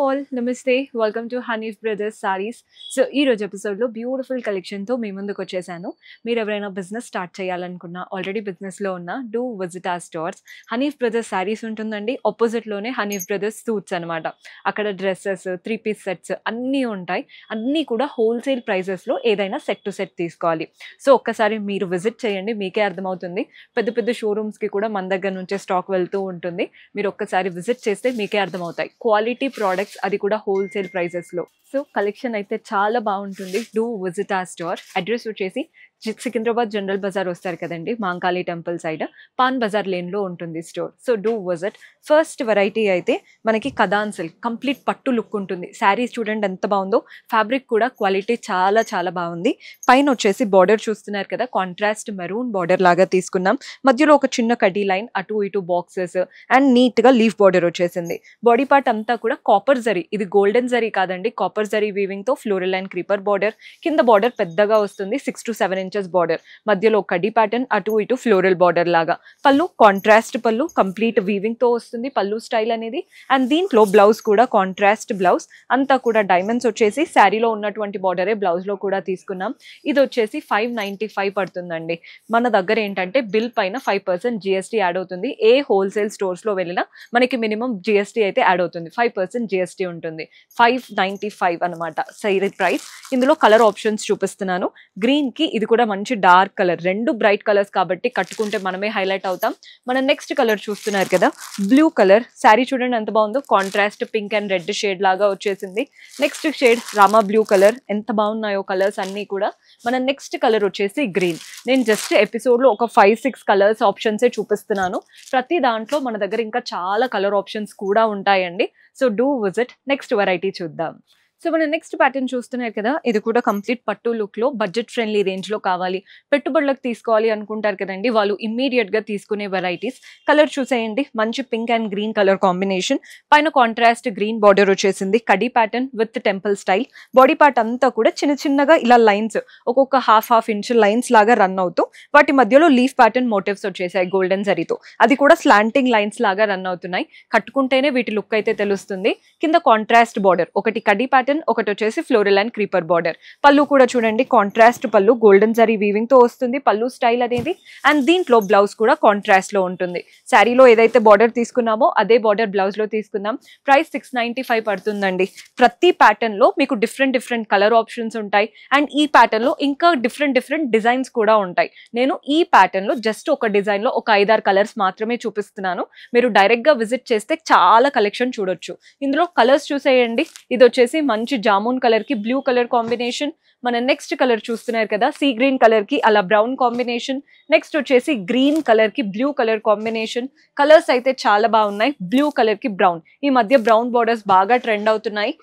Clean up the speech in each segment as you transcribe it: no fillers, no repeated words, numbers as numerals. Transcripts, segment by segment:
all, Namaste. Welcome to Hanif Brothers Sarees. So ఈ రోజు ఎపిసోడ్లో బ్యూటిఫుల్ కలెక్షన్తో మీ ముందుకు వచ్చేసాను. మీరు ఎవరైనా బిజినెస్ స్టార్ట్ చేయాలనుకున్నా, ఆల్రెడీ బిజినెస్లో ఉన్న, డూ విజిట్ ఆ స్టోర్స్. హనీఫ్ బ్రదర్స్ శారీస్ ఉంటుందండి, ఆపోజిట్లోనే హనీఫ్ బ్రదర్స్ సూట్స్ అనమాట. అక్కడ డ్రెస్సెస్, 3-piece సెట్స్ అన్నీ ఉంటాయి. అన్నీ కూడా హోల్సేల్ ప్రైజెస్లో ఏదైనా సెట్ టు సెట్ తీసుకోవాలి. సో ఒక్కసారి మీరు విజిట్ చేయండి, మీకే అర్థమవుతుంది. పెద్ద పెద్ద షోరూమ్స్కి కూడా మన దగ్గర నుంచే స్టాక్ వెళ్తూ ఉంటుంది. మీరు ఒక్కసారి విజిట్ చేస్తే మీకే అర్థమవుతాయి. క్వాలిటీ ప్రోడక్ట్స్, అది కూడా హోల్సేల్ ప్రైజెస్లో. సో కలెక్షన్ అయితే చాలా బాగుంటుంది. డూ విజిట్ ఆ స్టోర్. అడ్రస్ వచ్చేసి సికింద్రాబాద్ జనరల్ బజార్ వస్తారు కదండి, మాంకాళి టెంపుల్ సైడ్, పాన్ బజార్ లేన్లో ఉంటుంది store. So do visit. First variety అయితే మనకి కదాన్ సిల్క్, కంప్లీట్ పట్టు లుక్ ఉంటుంది. శారీస్ చూడండి ఎంత బాగుందో, ఫ్యాబ్రిక్ కూడా క్వాలిటీ చాలా చాలా బాగుంది. పైన వచ్చేసి బార్డర్ చూస్తున్నారు కదా, కాంట్రాస్ట్ మెరూన్ బార్డర్ లాగా తీసుకున్నాం. మధ్యలో ఒక చిన్న కడ్డీ లైన్, అటు ఇటు బాక్సెస్ అండ్ నీట్గా లీఫ్ బార్డర్ వచ్చేసింది. బాడీ పార్ట్ అంతా కూడా కాపర్ జరీ, ఇది గోల్డెన్ జరీ కాదండి, కాపర్ జరీ వీవింగ్తో ఫ్లోరల్ అండ్ క్రీపర్ బార్డర్. కింద బార్డర్ పెద్దగా వస్తుంది, 6 to 7 inches బార్డర్. మధ్యలో కడ్డీ ప్యాటర్న్, అటు ఇటు ఫ్లోరల్ బార్డర్ లాగా. పళ్ళు కాంట్రాస్ట్ పళ్ళు, కంప్లీట్ వీవింగ్ తో వస్తుంది పళ్ళు స్టైల్ అనేది. అండ్ దీంట్లో బ్లౌజ్ కూడా కాంట్రాస్ట్ బ్లౌజ్, అంతా కూడా డైమండ్స్ వచ్చేసి శారీలో ఉన్నటువంటి బార్డరే బ్లౌజ్ లో కూడా తీసుకున్నాం. ఇది వచ్చేసి 595 పడుతుందండి. మన దగ్గర ఏంటంటే బిల్ పైన 5% జిఎస్టీ యాడ్ అవుతుంది. ఏ హోల్సేల్ స్టోర్స్ లో వెళ్ళినా మనకి మినిమం జిఎస్టీ అయితే యాడ్ అవుతుంది, 5% జిఎస్టీ ఉంటుంది. 595 అనమాట సైరీ ప్రైస్. ఇందులో కలర్ ఆప్షన్స్ చూపిస్తున్నాను. గ్రీన్ కి ఇది కూడా మంచి డార్క్ కలర్, రెండు బ్రైట్ కలర్స్ కాబట్టి కట్టుకుంటే మనమే హైలైట్ అవుతాం. మన నెక్స్ట్ కలర్ చూస్తున్నారు కదా, బ్లూ కలర్. శారీ చూడండి ఎంత బాగుందో, contrast pink and red shade లాగా వచ్చేసింది. Next shade Rama blue colour. ఎంత బాగున్నాయో కలర్స్ అన్నీ కూడా. మన నెక్స్ట్ కలర్ వచ్చేసి గ్రీన్. నేను జస్ట్ ఎపిసోడ్లో ఒక 5-6 కలర్స్ ఆప్షన్సే చూపిస్తున్నాను. ప్రతి దాంట్లో మన దగ్గర ఇంకా చాలా కలర్ ఆప్షన్స్ కూడా ఉంటాయండి. So do visit. Next variety చూద్దాం. సో మన నెక్స్ట్ ప్యాటర్న్ చూస్తున్నారు కదా, ఇది కూడా కంప్లీట్ పట్టు లుక్ లో, బడ్జెట్ ఫ్రెండ్లీ రేంజ్ లో కావాలి, పెట్టుబడులకు తీసుకోవాలి అనుకుంటారు కదండి, వాళ్ళు ఇమ్మీడియట్ గా తీసుకునే వెరైటీస్. కలర్ చూసేయండి, మంచి pink and green colour combination. పైన కాంట్రాస్ట్ గ్రీన్ బార్డర్ వచ్చేసింది, khadi pattern with temple style. Body part అంతా కూడా చిన్న చిన్నగా ఇలా లైన్స్, ఒక్కొక్క హాఫ్ ఇంచ్ లైన్స్ లాగా రన్ అవుతూ, వాటి మధ్యలో లీఫ్ ప్యాటర్న్ మోటివ్స్ వచ్చేసాయి గోల్డెన్ జరీతో. అది కూడా స్లాంటింగ్ లైన్స్ లాగా రన్ అవుతున్నాయి. కట్టుకుంటేనే వీటి లుక్ అయితే తెలుస్తుంది. కింద కాంట్రాస్ట్ బార్డర్, ఒకటి కడీ ప్యాటర్న్, ఒకటి వచ్చేసి ఫ్లోరల్ అండ్ క్రీపర్ బార్డర్. పళ్ళు కూడా చూడండి, కాంట్రాస్ట్ పళ్ళు, గోల్డెన్ జరీ వీవింగ్ తో వస్తుంది పళ్ళు స్టైల్ అనేది. అండ్ దీంట్లో బ్లౌజ్ కూడా కాంట్రాస్ట్ లో ఉంటుంది. శారీలో ఏదైతే బార్డర్ తీసుకున్నామో అదే బార్డర్ బ్లౌజ్ లో తీసుకున్నాం. ప్రైస్ 695 పడుతుందండి. ప్రతి ప్యాటర్న్ లో మీకు డిఫరెంట్ కలర్ ఆప్షన్స్ ఉంటాయి. అండ్ ఈ ప్యాటర్న్ లో ఇంకా డిఫరెంట్ డిజైన్స్ కూడా ఉంటాయి. నేను ఈ ప్యాటర్న్ లో జస్ట్ ఒక డిజైన్ లో ఒక 5-6 కలర్స్ మాత్రమే చూపిస్తున్నాను. మీరు డైరెక్ట్ గా విజిట్ చేస్తే చాలా కలెక్షన్ చూడొచ్చు. ఇందులో కలర్స్ చూసేయండి. ఇది వచ్చేసి మంచి జామున్ కలర్ కి బ్లూ కలర్ కాంబినేషన్. మన నెక్స్ట్ కలర్ చూస్తున్నారు కదా, సీ గ్రీన్ కలర్ కి అలా బ్రౌన్ కాంబినేషన్. నెక్స్ట్ వచ్చేసి గ్రీన్ కలర్ కి బ్లూ కలర్ కాంబినేషన్. కలర్స్ అయితే చాలా బాగున్నాయి. బ్లూ కలర్ కి బ్రౌన్, ఈ మధ్య బ్రౌన్ బార్డర్స్ బాగా ట్రెండ్ అవుతున్నాయి.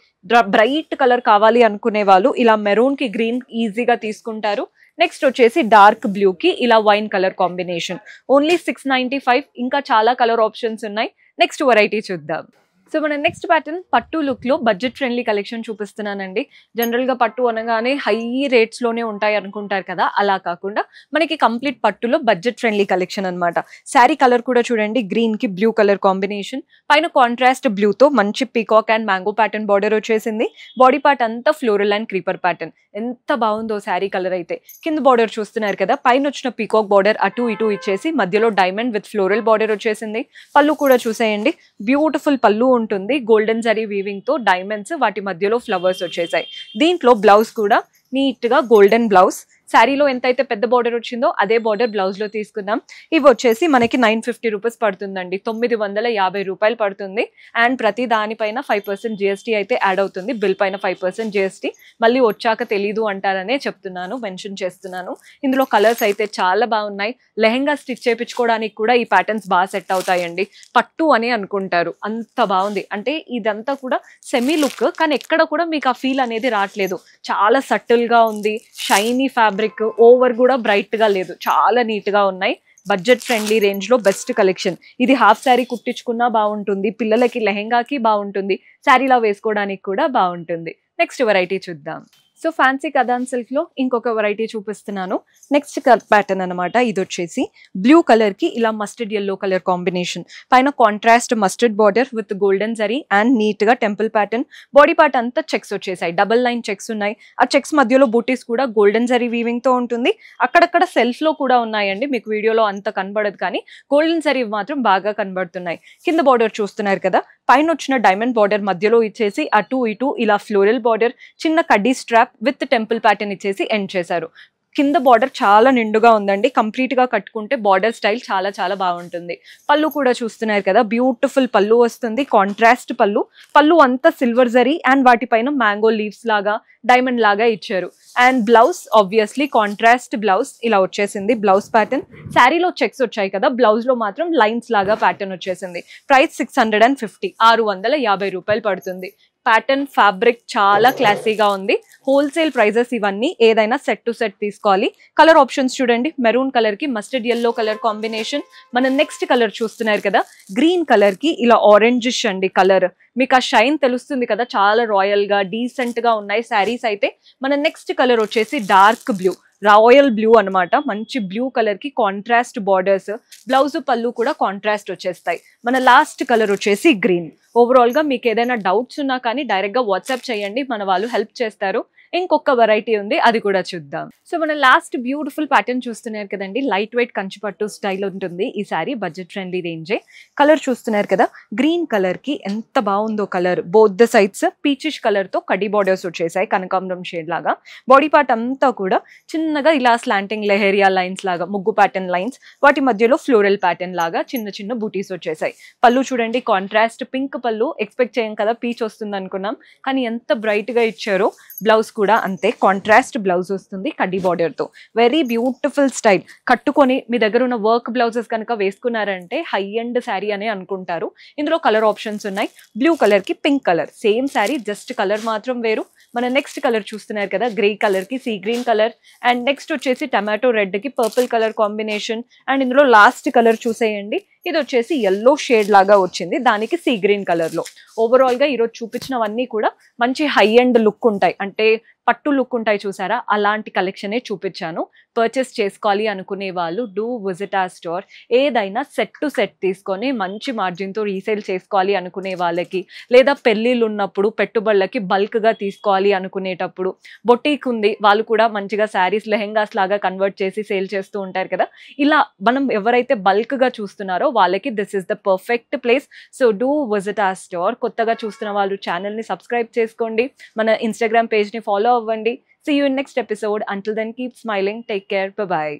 బ్రైట్ కలర్ కావాలి అనుకునే వాళ్ళు ఇలా మెరూన్ కి గ్రీన్ ఈజీగా తీసుకుంటారు. నెక్స్ట్ వచ్చేసి డార్క్ బ్లూ కి ఇలా వైన్ కలర్ కాంబినేషన్. ఓన్లీ 695. ఇంకా చాలా కలర్ ఆప్షన్స్ ఉన్నాయి. నెక్స్ట్ వెరైటీ చూద్దాం. సో మన నెక్స్ట్ ప్యాటర్న్ పట్టు లుక్ లో బడ్జెట్ ఫ్రెండ్లీ కలెక్షన్ చూపిస్తున్నానండి. జనరల్ గా పట్టు అనగానే హై రేట్స్ లోనే ఉంటాయి అనుకుంటారు కదా, అలా కాకుండా మనకి కంప్లీట్ పట్టులో బడ్జెట్ ఫ్రెండ్లీ కలెక్షన్ అనమాట. శారీ కలర్ కూడా చూడండి, గ్రీన్ కి బ్లూ కలర్ కాంబినేషన్. పైన కాంట్రాస్ట్ బ్లూ తో మంచి peacock and mango pattern border వచ్చేసింది. బాడీ పార్ట్ అంతా ఫ్లోరల్ అండ్ క్రీపర్ ప్యాటర్న్. ఎంత బాగుందో శారీ కలర్ అయితే. కింద బార్డర్ చూస్తున్నారు కదా, పైన వచ్చిన పీకాక్ బార్డర్ అటు ఇటు ఇచ్చేసి మధ్యలో డైమండ్ విత్ ఫ్లోరల్ బార్డర్ వచ్చేసింది. పళ్ళు కూడా చూసేయండి, బ్యూటిఫుల్ పళ్ళు ఉంటుంది, గోల్డెన్ జరీ వీవింగ్ తో డైమండ్స్, వాటి మధ్యలో ఫ్లవర్స్ వచ్చేసాయి. దీంట్లో బ్లౌజ్ కూడా నీట్ గా గోల్డెన్ బ్లౌజ్. శారీలో ఎంతైతే పెద్ద బార్డర్ వచ్చిందో అదే బార్డర్ బ్లౌజ్ లో తీసుకుందాం. ఇవి వచ్చేసి మనకి 950 రూపీస్ పడుతుందండి, 950 రూపాయలు పడుతుంది. అండ్ ప్రతి దానిపైన 5% జిఎస్టీ అయితే యాడ్ అవుతుంది. బిల్ పైన 5% జిఎస్టీ. మళ్ళీ వచ్చాక తెలీదు అంటారనే చెప్తున్నాను, మెన్షన్ చేస్తున్నాను. ఇందులో కలర్స్ అయితే చాలా బాగున్నాయి. లెహెంగా స్టిచ్ చేయించుకోవడానికి కూడా ఈ ప్యాటర్న్స్ బాగా సెట్ అవుతాయండి. పట్టు అని అనుకుంటారు, అంత బాగుంది. అంటే ఇదంతా కూడా సెమీ లుక్, కానీ ఎక్కడ కూడా మీకు ఆ ఫీల్ అనేది రావట్లేదు. చాలా సటిల్ గా ఉంది, షైనీ ఫ్యాబ్రిక్, ఓవర్ కూడా బ్రైట్ గా లేదు, చాలా నీట్ గా ఉన్నాయి. బడ్జెట్ ఫ్రెండ్లీ రేంజ్ లో బెస్ట్ కలెక్షన్. ఇది హాఫ్ శారీ కుట్టించుకున్నా బాగుంటుంది, పిల్లలకి లెహెంగాకి బాగుంటుంది, శారీలా వేసుకోవడానికి కూడా బాగుంటుంది. నెక్స్ట్ వెరైటీ చూద్దాం. సో ఫ్యాన్సీ కథాన్ సిల్క్ లో ఇంకొక వెరైటీ చూపిస్తున్నాను. నెక్స్ట్ ప్యాటర్న్ అనమాట. ఇది వచ్చేసి బ్లూ కలర్ కి ఇలా మస్టర్డ్ ఎల్లో కలర్ కాంబినేషన్, పైన contrast mustard border with golden zari and neat గా టెంపుల్ ప్యాటర్న్. బాడీ పార్ట్ అంతా చెక్స్ వచ్చేసాయి, డబల్ లైన్ చెక్స్ ఉన్నాయి. ఆ చెక్స్ మధ్యలో బూటీస్ కూడా గోల్డెన్ జరీ వీవింగ్ తో ఉంటుంది. అక్కడక్కడ సెల్ఫ్ లో కూడా ఉన్నాయండి, మీకు వీడియోలో అంత కనబడదు కానీ గోల్డెన్ జరీ మాత్రం బాగా కనబడుతున్నాయి. కింద బార్డర్ చూస్తున్నారు కదా, పైన వచ్చిన డైమండ్ బార్డర్ మధ్యలో ఇచ్చేసి అటు ఇటు ఇలా ఫ్లోరల్ బార్డర్, చిన్న కడ్డీ స్ట్రాప్ విత్ టెంపుల్ ప్యాటర్న్ ఇచ్చేసి ఎండ్ చేశారు. కింద బార్డర్ చాలా నిండుగా ఉందండి, కంప్లీట్ గా కట్టుకుంటే బార్డర్ స్టైల్ చాలా చాలా బాగుంటుంది. పళ్ళు కూడా చూస్తున్నారు కదా, బ్యూటిఫుల్ పళ్ళు వస్తుంది, కాంట్రాస్ట్ పళ్ళు. పళ్ళు అంతా సిల్వర్ జరీ అండ్ వాటిపైన మ్యాంగో లీవ్స్ లాగా డైమండ్ లాగా ఇచ్చారు. And blouse obviously contrast blouse ఇలా వచ్చేసింది. బ్లౌజ్ ప్యాటర్న్ శారీలో చెక్స్ వచ్చాయి కదా, బ్లౌజ్ లో మాత్రం లైన్స్ లాగా ప్యాటర్న్ వచ్చేసింది. ప్రైస్ 650, 650 రూపాయలు పడుతుంది. ప్యాటర్న్ ఫ్యాబ్రిక్ చాలా క్లాసీగా ఉంది. హోల్సేల్ ప్రైజెస్ ఇవన్నీ, ఏదైనా సెట్ టు సెట్ తీసుకోవాలి. కలర్ ఆప్షన్స్ చూడండి, మెరూన్ కలర్ కి మస్టర్డ్ ఎల్లో కలర్ కాంబినేషన్. మన నెక్స్ట్ కలర్ చూస్తున్నారు కదా, గ్రీన్ కలర్ కి ఇలా ఆరెంజిష్ అండి కలర్. మీకు ఆ షైన్ తెలుస్తుంది కదా, చాలా రాయల్ గా డీసెంట్ గా ఉన్నాయి శారీస్ అయితే. మన నెక్స్ట్ కలర్ వచ్చేసి డార్క్ బ్లూ, రాయల్ బ్లూ అనమాట. మంచి బ్లూ కలర్ కి కాంట్రాస్ట్ బార్డర్స్, బ్లౌజ్ పళ్ళు కూడా కాంట్రాస్ట్ వచ్చేస్తాయి. మన లాస్ట్ కలర్ వచ్చేసి గ్రీన్. ఓవరాల్ గా మీకు ఏదైనా డౌట్స్ ఉన్నా కానీ డైరెక్ట్ గా వాట్సాప్ చేయండి, మన వాళ్ళు హెల్ప్ చేస్తారు. ఇంకొక వెరైటీ ఉంది, అది కూడా చూద్దాం. సో మన లాస్ట్ బ్యూటిఫుల్ ప్యాటర్న్ చూస్తున్నారు కదండి, లైట్ వెయిట్ కంచిపట్టు స్టైల్ ఉంటుంది ఈ సారీ, బడ్జెట్ ఫ్రెండ్లీ రేంజే. కలర్ చూస్తున్నారు కదా, గ్రీన్ కలర్ కి ఎంత బాగుందో colour. Both the sides peachish colour తో కడ్డీ బార్డర్స్ వచ్చేసాయి, కనకాంబరం షేడ్ లాగా. బాడీ పార్ట్ అంతా కూడా చిన్నగా ఇలా స్లాంటింగ్ లెహరియా లైన్స్ లాగా, ముగ్గు ప్యాటర్న్ లైన్స్, వాటి మధ్యలో ఫ్లోరల్ ప్యాటర్న్ లాగా చిన్న చిన్న బూటీస్ వచ్చేసాయి. పళ్ళు చూడండి, కాంట్రాస్ట్ పింక్ పళ్ళు. ఎక్స్పెక్ట్ చేయం కదా పీచ్ వస్తుంది అనుకున్నాం, కానీ ఎంత బ్రైట్ గా ఇచ్చారో. బ్లౌజ్ కూడా అంతే, కాంట్రాస్ట్ బ్లౌజ్ వస్తుంది కడ్డీ బార్డర్ తో. Very beautiful style. కట్టుకొని మీ దగ్గర ఉన్న వర్క్ బ్లౌజెస్ కనుక వేసుకున్నారంటే హై ఎండ్ శారీ అనే అనుకుంటారు. ఇందులో కలర్ ఆప్షన్స్ ఉన్నాయి. బ్లూ కలర్ కి pink colour, same sari, just colour మాత్రం వేరు. మన నెక్స్ట్ కలర్ చూస్తున్నారు కదా, గ్రే కలర్ కి sea green colour, and next వచ్చేసి టమాటో రెడ్ కి పర్పుల్ కలర్ కాంబినేషన్. అండ్ ఇందులో లాస్ట్ కలర్ చూసేయండి, ఇది వచ్చేసి ఎల్లో షేడ్ లాగా వచ్చింది, దానికి సీ గ్రీన్ కలర్ లో. ఓవరాల్ గా ఈరోజు చూపించినవన్నీ కూడా మంచి హై ఎండ్ లుక్ ఉంటాయి, అంటే పట్టు లుక్ ఉంటాయి చూసారా, అలాంటి కలెక్షనే చూపించాను. పర్చేస్ చేసుకోవాలి అనుకునే వాళ్ళు డూ విజిట్ ఆ స్టోర్. ఏదైనా సెట్ టు సెట్ తీసుకొని మంచి మార్జిన్తో రీసేల్ చేసుకోవాలి అనుకునే వాళ్ళకి, లేదా పెళ్ళిళ్ళు ఉన్నప్పుడు పెట్టుబడులకి బల్క్గా తీసుకోవాలి అనుకునేటప్పుడు, బొటీక్ ఉంది వాళ్ళు కూడా మంచిగా శారీస్ లెహెంగాస్ లాగా కన్వర్ట్ చేసి సేల్ చేస్తూ ఉంటారు కదా, ఇలా మనం ఎవరైతే బల్క్గా చూస్తున్నారో వాళ్ళకి this is the perfect place. So do visit ఆ స్టోర్. కొత్తగా చూస్తున్న వాళ్ళు ఛానల్ని సబ్స్క్రైబ్ చేసుకోండి, మన ఇన్స్టాగ్రామ్ పేజ్ని ఫాలో అవ్వండి. See you in next episode. Until then, keep smiling. Take care. Bye-bye.